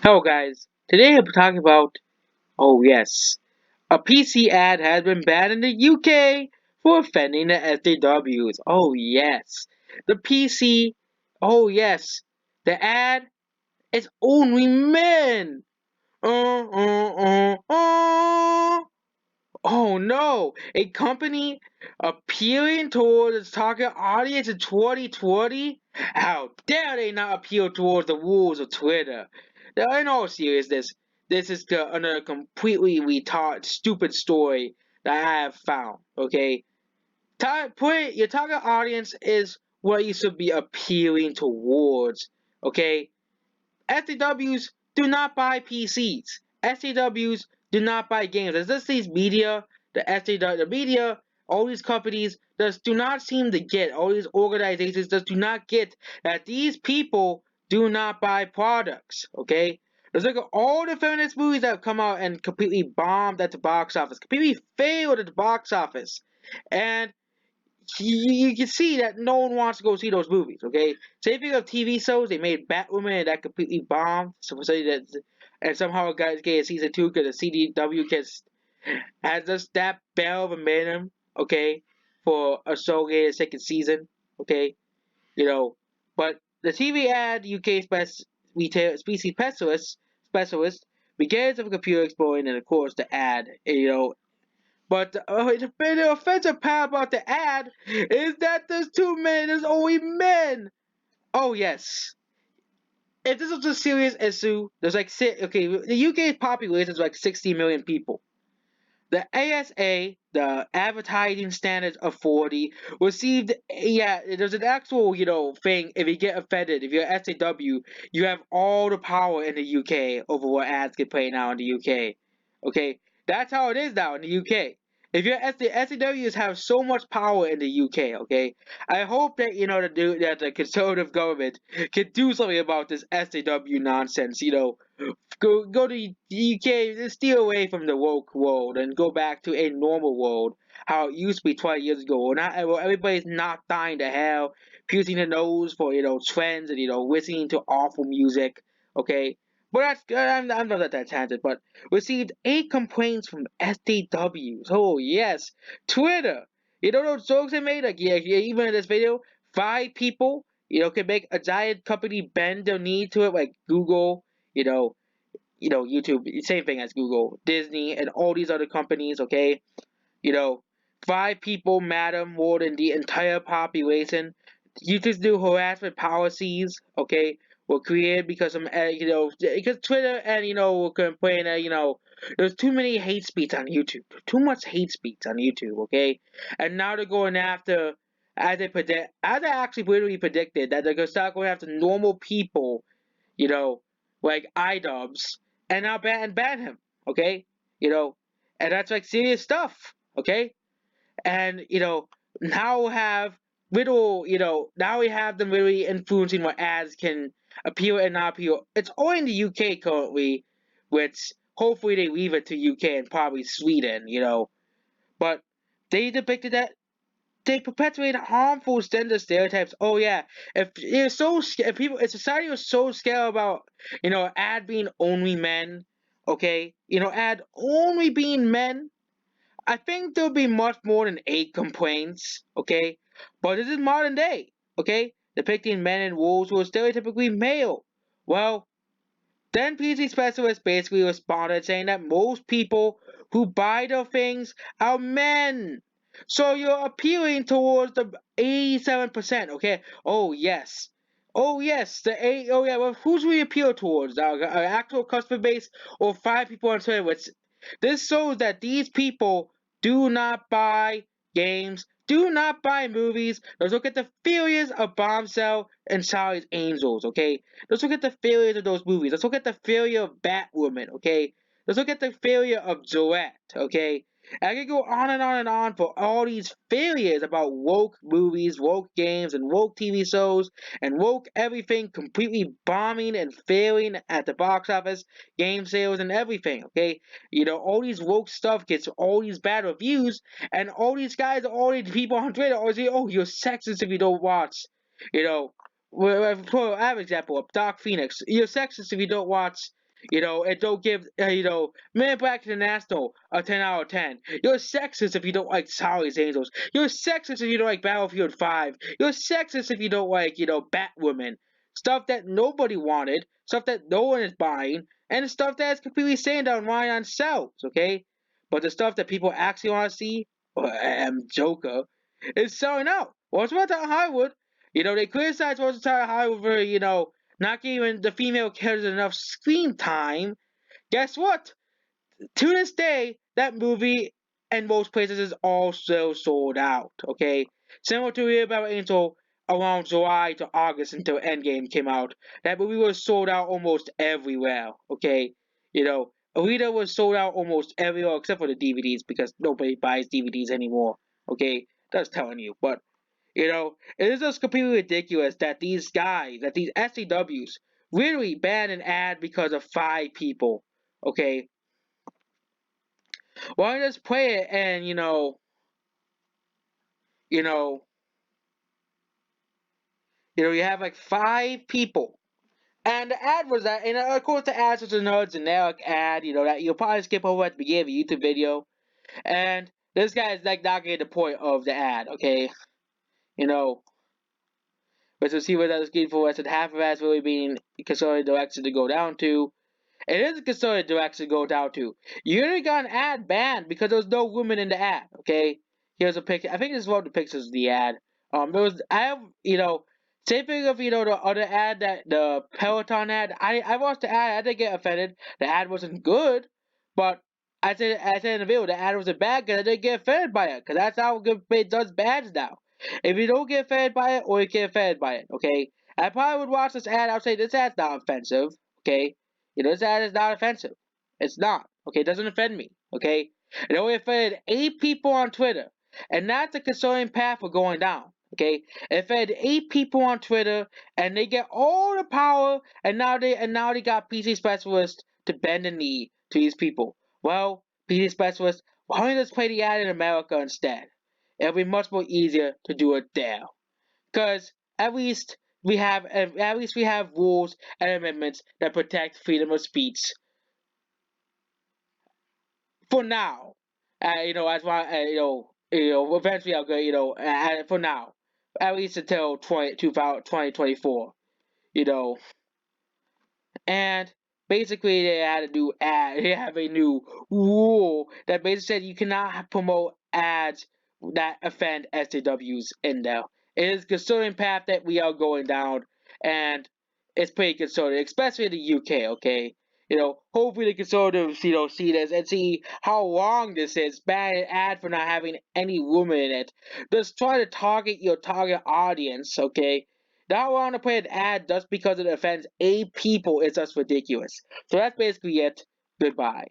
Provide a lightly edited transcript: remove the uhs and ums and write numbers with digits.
Hello guys, today I'm talking about, oh yes, a PC ad has been banned in the UK for offending the SJWs. Oh yes, the PC, oh yes, the ad is only men. Oh no, a company appealing towards its target audience in 2020? How dare they not appeal towards the rules of Twitter? Now, in all seriousness, this is another completely retarded, stupid story that I have found, okay? Your target audience is what you should be appealing towards, okay? SJWs do not buy PCs. SJWs do not buy games. As this these media, the media, all these companies just do not seem to get, all these organizations just do not get that these people do not buy products. Okay? Let's look at all the feminist movies that have come out and completely bombed at the box office, completely failed at the box office. And you can see that no one wants to go see those movies. Okay, same thing of TV shows. They made Batwoman and that completely bombed. So say that, and somehow it got get a season two because the CDW gets has just that bare of a minimum. Okay, for a show getting a second season. Okay, you know, but the TV ad UK retail species specialist begins with a computer exploring and of course the ad. But the offensive part about the ad is that there's two men, there's only men. Oh yes. If this was a serious issue, there's like the UK's population is like 60 million people. The ASA, the Advertising Standards Authority, received there's an actual thing. If you get offended, if you're SAW, you have all the power in the UK over what ads get played now in the UK. Okay, that's how it is now in the UK. If you're the SAWs have so much power in the UK, okay, I hope that that the conservative government can do something about this SAW nonsense. Go to the UK and steer away from the woke world and go back to a normal world, how it used to be 20 years ago. Where everybody's not dying to hell, piercing their nose for trends and listening to awful music. Okay, but that's good. I'm not at that tangent. But received 8 complaints from SJWs. Oh yes, Twitter. You know those jokes they made? Like yeah, even in this video, 5 people can make a giant company bend their knee to it, like Google. You know, YouTube, same thing as Google, Disney, and all these other companies, okay? You know, 5 people matter more than the entire population. YouTube's new harassment policies, okay, were created because because Twitter and, will complain that, there's too many hate speech on YouTube. Too much hate speech on YouTube, okay? And now they're going after, as they actually literally predicted, that they're going to start going after normal people you know, like iDubbbz, and now ban him, okay? You know, and that's like serious stuff, okay? And now have now we have them really influencing what ads can appeal and not appeal. It's only in the UK currently, which hopefully they leave it to UK and probably Sweden, but they depicted that they perpetuate harmful gender stereotypes. Oh yeah, if society was so scared about ad being only men, okay, ad only being men, I think there'll be much more than 8 complaints, okay. But this is modern day, okay, depicting men and wolves who are stereotypically male. Well, then PC specialists basically responded saying that most people who buy the things are men. So you're appealing towards the 87%, okay? Oh yes. Oh yes, well who's we appeal towards? Our actual customer base or 5 people on Twitter? Which this shows that these people do not buy games, do not buy movies. Let's look at the failures of Bombshell and Charlie's Angels, okay? Let's look at the failures of those movies. Let's look at the failure of Batwoman, okay? Let's look at the failure of Joette, okay? And I can go on and on and on for all these failures about woke movies, woke games, and woke TV shows, and woke everything completely bombing and failing at the box office, game sales, and everything, okay? All these woke stuff gets all these bad reviews, and all these guys, all these people on Twitter always say, oh, you're sexist if you don't watch, you know, for an example of Dark Phoenix, you're sexist if you don't watch, And don't give, Men in Black International a 10 out of 10. You're sexist if you don't like Charlie's Angels. You're sexist if you don't like Battlefield 5. You're sexist if you don't like, Batwoman. Stuff that nobody wanted, stuff that no one is buying, and stuff that is completely saying online on shelves, okay? But the stuff that people actually want to see, Joker, is selling out. Once upon a time Hollywood, they criticize Once upon a time Hollywood for, not giving the female characters enough screen time. Guess what? To this day, that movie in most places is also sold out. Okay, similar to Real Battle Angel, around July to August until Endgame came out, that movie was sold out almost everywhere. Okay, Alita was sold out almost everywhere except for the DVDs because nobody buys DVDs anymore. Okay, that's telling you, but it is just completely ridiculous that these guys, that these SCWs, really ban an ad because of 5 people. Okay, why don't you just play it and you know, you have like 5 people, and the ad was that, and of course the ad was another generic ad, that you'll probably skip over at the beginning of a YouTube video, and this guy is like not getting the point of the ad. Okay, you know, but to see what that's getting for us, and half of that's really being considered direction to go down to. It is considered direction to go down to. You already got an ad banned because there was no women in the ad. Okay, here's a picture. I think this is one of the pictures of the ad. There was I have same thing of the other ad, that the Peloton ad. I watched the ad. I didn't get offended. The ad wasn't good, but I said in the video the ad wasn't bad because I didn't get offended by it, because that's how good it does bads now. If you don't get offended by it, or you get offended by it, okay. I probably would watch this ad. I would say this ad's not offensive. Okay, this ad is not offensive. It's not. Okay, it doesn't offend me. Okay, it only offended 8 people on Twitter, and that's a concerning path for going down. Okay, it offended 8 people on Twitter, and they get all the power, and now they got PC specialists to bend the knee to these people. Well, PC specialists, why don't you just play the ad in America instead? It'll be much more easier to do it there, because at least we have rules and amendments that protect freedom of speech for now. As why eventually I'll go. For now, at least until 2024. You know, and basically they had a new ad. They have a new rule that basically said you cannot promote ads that offend SJWs in there. It is a concerning path that we are going down, and it's pretty concerning, especially in the UK. Okay, hopefully the conservatives see this and see how wrong this is. Ban an ad for not having any woman in it. Just try to target your target audience. Okay, not want to play an ad just because it offends 8 people is just ridiculous. So that's basically it. Goodbye.